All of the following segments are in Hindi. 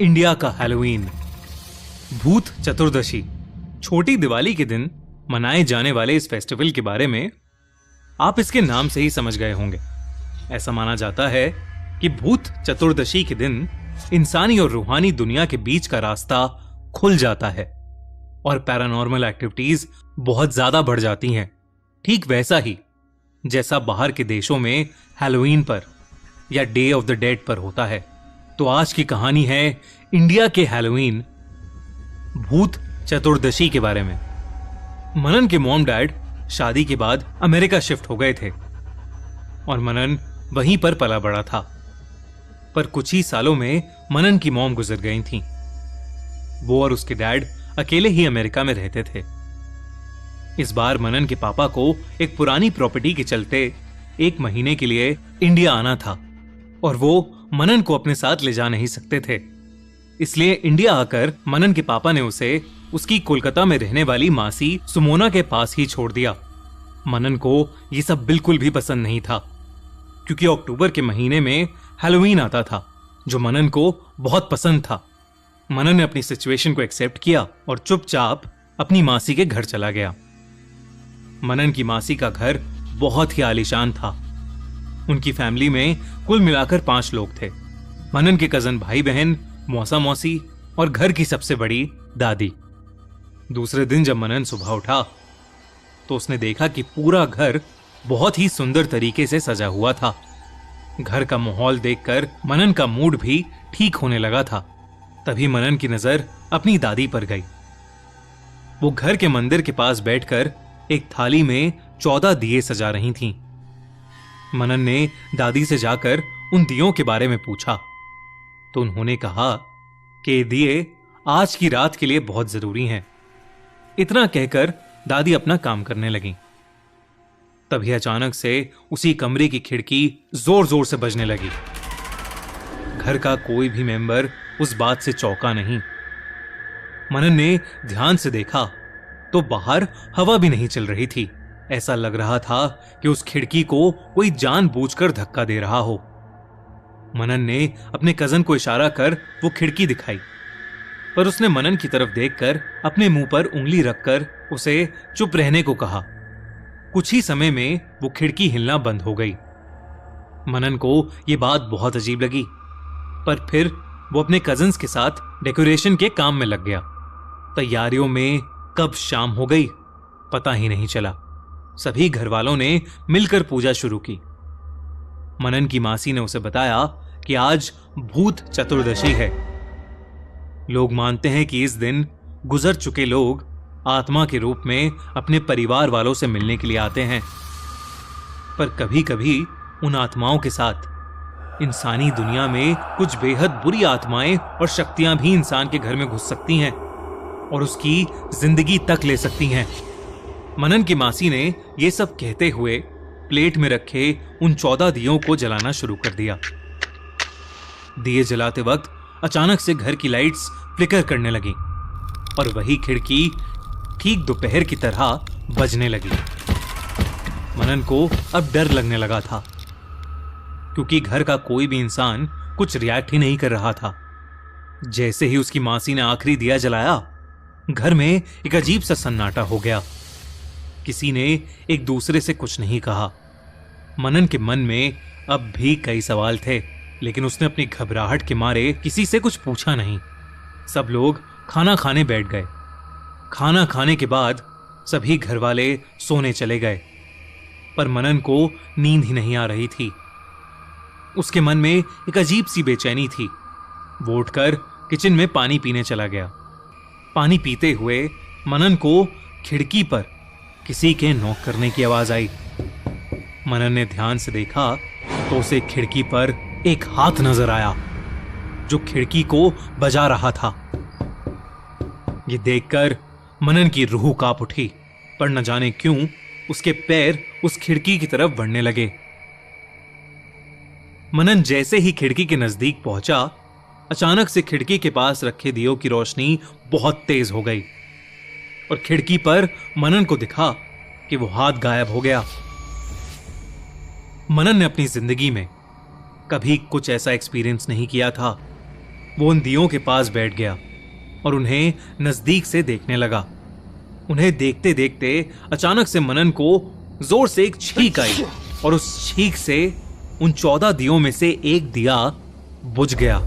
इंडिया का हैलोवीन, भूत चतुर्दशी, छोटी दिवाली के दिन मनाए जाने वाले इस फेस्टिवल के बारे में आप इसके नाम से ही समझ गए होंगे। ऐसा माना जाता है कि भूत चतुर्दशी के दिन इंसानी और रूहानी दुनिया के बीच का रास्ता खुल जाता है और पैरानॉर्मल एक्टिविटीज बहुत ज्यादा बढ़ जाती हैं। ठीक वैसा ही जैसा बाहर के देशों में हैलोवीन पर या डे ऑफ द डेड पर होता है। तो आज की कहानी है इंडिया के हैलोवीन, भूत चतुर्दशी के बारे में। मनन के मॉम डैड शादी के बाद अमेरिका शिफ्ट हो गए थे और मनन वहीं पर पला बड़ा था। पर कुछ ही सालों में मनन की मॉम गुजर गई थीं। वो और उसके डैड अकेले ही अमेरिका में रहते थे। इस बार मनन के पापा को एक पुरानी प्रॉपर्टी के चलते 1 महीने के लिए इंडिया आना था और वो मनन को अपने साथ ले जा नहीं सकते थे। इसलिए इंडिया आकर मनन के पापा ने उसे उसकी कोलकाता में रहने वाली मासी सुमोना के पास ही छोड़ दिया। मनन को यह सब बिल्कुल भी पसंद नहीं था क्योंकि अक्टूबर के महीने में हैलोवीन आता था जो मनन को बहुत पसंद था। मनन ने अपनी सिचुएशन को एक्सेप्ट किया और चुपचाप अपनी मासी के घर चला गया। मनन की मासी का घर बहुत ही आलीशान था। उनकी फैमिली में कुल मिलाकर 5 लोग थे। मनन के कजन भाई बहन, मौसा मौसी और घर की सबसे बड़ी दादी। दूसरे दिन जब मनन सुबह उठा तो उसने देखा कि पूरा घर बहुत ही सुंदर तरीके से सजा हुआ था। घर का माहौल देखकर मनन का मूड भी ठीक होने लगा था। तभी मनन की नजर अपनी दादी पर गई। वो घर के मंदिर के पास बैठकर एक थाली में 14 दिए सजा रही थीं। मनन ने दादी से जाकर उन दियों के बारे में पूछा तो उन्होंने कहा कि ये दिए आज की रात के लिए बहुत जरूरी हैं। इतना कहकर दादी अपना काम करने लगी। तभी अचानक से उसी कमरे की खिड़की जोर जोर से बजने लगी। घर का कोई भी मेंबर उस बात से चौंका नहीं। मनन ने ध्यान से देखा तो बाहर हवा भी नहीं चल रही थी। ऐसा लग रहा था कि उस खिड़की को कोई जानबूझकर धक्का दे रहा हो। मनन ने अपने कजन को इशारा कर वो खिड़की दिखाई, पर उसने मनन की तरफ देखकर अपने मुंह पर उंगली रखकर उसे चुप रहने को कहा। कुछ ही समय में वो खिड़की हिलना बंद हो गई। मनन को यह बात बहुत अजीब लगी, पर फिर वो अपने कजन्स के साथ डेकोरेशन के काम में लग गया। तैयारियों में कब शाम हो गई पता ही नहीं चला। सभी घर वालों ने मिलकर पूजा शुरू की। मनन की मासी ने उसे बताया कि आज भूत चतुर्दशी है। लोग मानते हैं कि इस दिन गुजर चुके लोग आत्मा के रूप में अपने परिवार वालों से मिलने के लिए आते हैं। पर कभी कभी उन आत्माओं के साथ इंसानी दुनिया में कुछ बेहद बुरी आत्माएं और शक्तियां भी इंसान के घर में घुस सकती हैं और उसकी जिंदगी तक ले सकती हैं। मनन की मासी ने यह सब कहते हुए प्लेट में रखे उन 14 दियों को जलाना शुरू कर दिया। दिए जलाते वक्त अचानक से घर की लाइट्स फ्लिकर करने लगी और वही खिड़की ठीक दोपहर की तरह बजने लगी। मनन को अब डर लगने लगा था क्योंकि घर का कोई भी इंसान कुछ रिएक्ट ही नहीं कर रहा था। जैसे ही उसकी मासी ने आखिरी दिया जलाया, घर में एक अजीब सा सन्नाटा हो गया। किसी ने एक दूसरे से कुछ नहीं कहा। मनन के मन में अब भी कई सवाल थे, लेकिन उसने अपनी घबराहट के मारे किसी से कुछ पूछा नहीं। सब लोग खाना खाने बैठ गए। खाना खाने के बाद सभी घर वाले सोने चले गए, पर मनन को नींद ही नहीं आ रही थी। उसके मन में एक अजीब सी बेचैनी थी। वो उठकर किचन में पानी पीने चला गया। पानी पीते हुए मनन को खिड़की पर किसी के नॉक करने की आवाज आई। मनन ने ध्यान से देखा तो उसे खिड़की पर एक हाथ नजर आया जो खिड़की को बजा रहा था। ये देखकर मनन की रूह कांप उठी, पर न जाने क्यों उसके पैर उस खिड़की की तरफ बढ़ने लगे। मनन जैसे ही खिड़की के नजदीक पहुंचा, अचानक से खिड़की के पास रखे दियों की रोशनी बहुत तेज हो गई और खिड़की पर मनन को दिखा कि वो हाथ गायब हो गया। मनन ने अपनी जिंदगी में कभी कुछ ऐसा एक्सपीरियंस नहीं किया था। वो उन दियों के पास बैठ गया और उन्हें नजदीक से देखने लगा। उन्हें देखते देखते अचानक से मनन को जोर से एक छींक आई और उस छींक से उन 14 दियों में से एक दिया बुझ गया।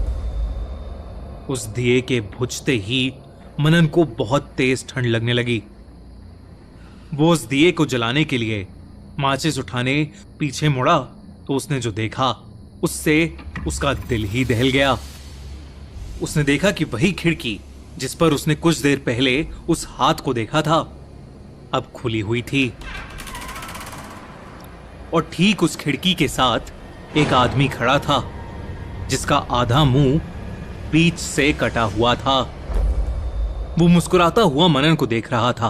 उस दिए के बुझते ही मनन को बहुत तेज ठंड लगने लगी। वो उस दिए को जलाने के लिए माचिस उठाने पीछे मुड़ा तो उसने जो देखा उससे उसका दिल ही दहल गया। उसने देखा कि वही खिड़की जिस पर उसने कुछ देर पहले उस हाथ को देखा था अब खुली हुई थी और ठीक उस खिड़की के साथ एक आदमी खड़ा था जिसका आधा मुंह बीच से कटा हुआ था। वो मुस्कुराता हुआ मनन को देख रहा था।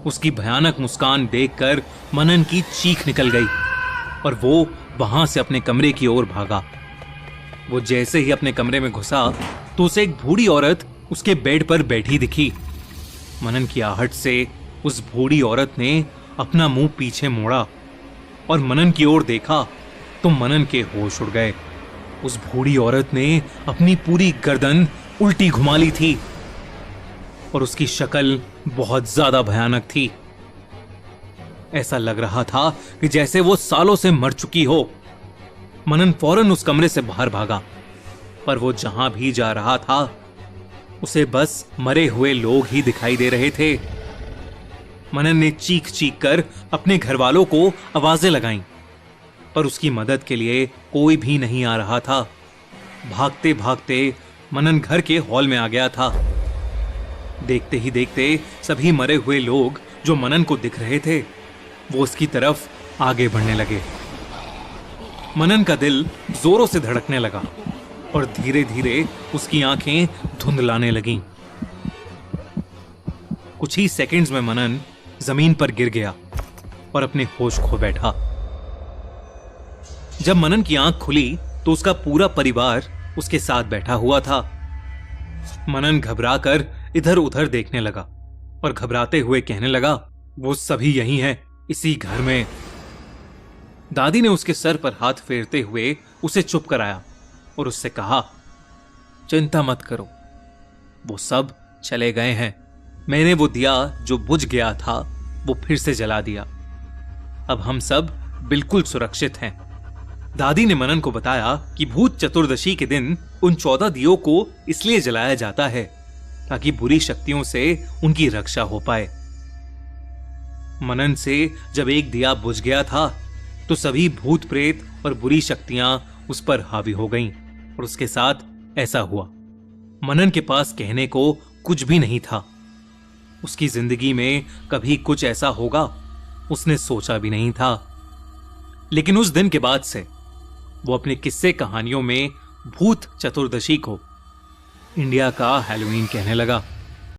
उसकी भयानक मुस्कान देखकर मनन की चीख निकल गई और वो वहां से अपने कमरे की ओर भागा। वो जैसे ही अपने कमरे में घुसा तो उसे एक बूढ़ी औरत उसके बेड पर बैठी दिखी। मनन की आहट से उस बूढ़ी औरत ने अपना मुंह पीछे मोड़ा और मनन की ओर देखा तो मनन के होश उड़ गए। उस बूढ़ी औरत ने अपनी पूरी गर्दन उल्टी घुमा ली थी और उसकी शक्ल बहुत ज्यादा भयानक थी। ऐसा लग रहा था कि जैसे वो सालों से मर चुकी हो। मनन फौरन उस कमरे से बाहर भागा, पर वो जहां भी जा रहा था उसे बस मरे हुए लोग ही दिखाई दे रहे थे। मनन ने चीख चीख कर अपने घर वालों को आवाजें लगाईं, पर उसकी मदद के लिए कोई भी नहीं आ रहा था। भागते भागते मनन घर के हॉल में आ गया था। देखते ही देखते सभी मरे हुए लोग जो मनन को दिख रहे थे वो उसकी तरफ आगे बढ़ने लगे। मनन का दिल जोरों से धड़कने लगा और धीरे धीरे उसकी आंखें धुंधलाने लगीं। कुछ ही सेकंड्स में मनन जमीन पर गिर गया और अपने होश खो बैठा। जब मनन की आंख खुली तो उसका पूरा परिवार उसके साथ बैठा हुआ था। मनन घबराकर इधर उधर देखने लगा और घबराते हुए कहने लगा, वो सभी यही हैं, इसी घर में। दादी ने उसके सर पर हाथ फेरते हुए उसे चुप कराया और उससे कहा, चिंता मत करो, वो सब चले गए हैं। मैंने वो दिया जो बुझ गया था वो फिर से जला दिया। अब हम सब बिल्कुल सुरक्षित हैं। दादी ने मनन को बताया कि भूत चतुर्दशी के दिन उन 14 दियों को इसलिए जलाया जाता है ताकि बुरी शक्तियों से उनकी रक्षा हो पाए। मनन से जब एक दिया बुझ गया था तो सभी भूत प्रेत और बुरी शक्तियां उस पर हावी हो गईं और उसके साथ ऐसा हुआ। मनन के पास कहने को कुछ भी नहीं था। उसकी जिंदगी में कभी कुछ ऐसा होगा उसने सोचा भी नहीं था। लेकिन उस दिन के बाद से वो अपने किस्से कहानियों में भूत चतुर्दशी को इंडिया का हैलोवीन कहने लगा।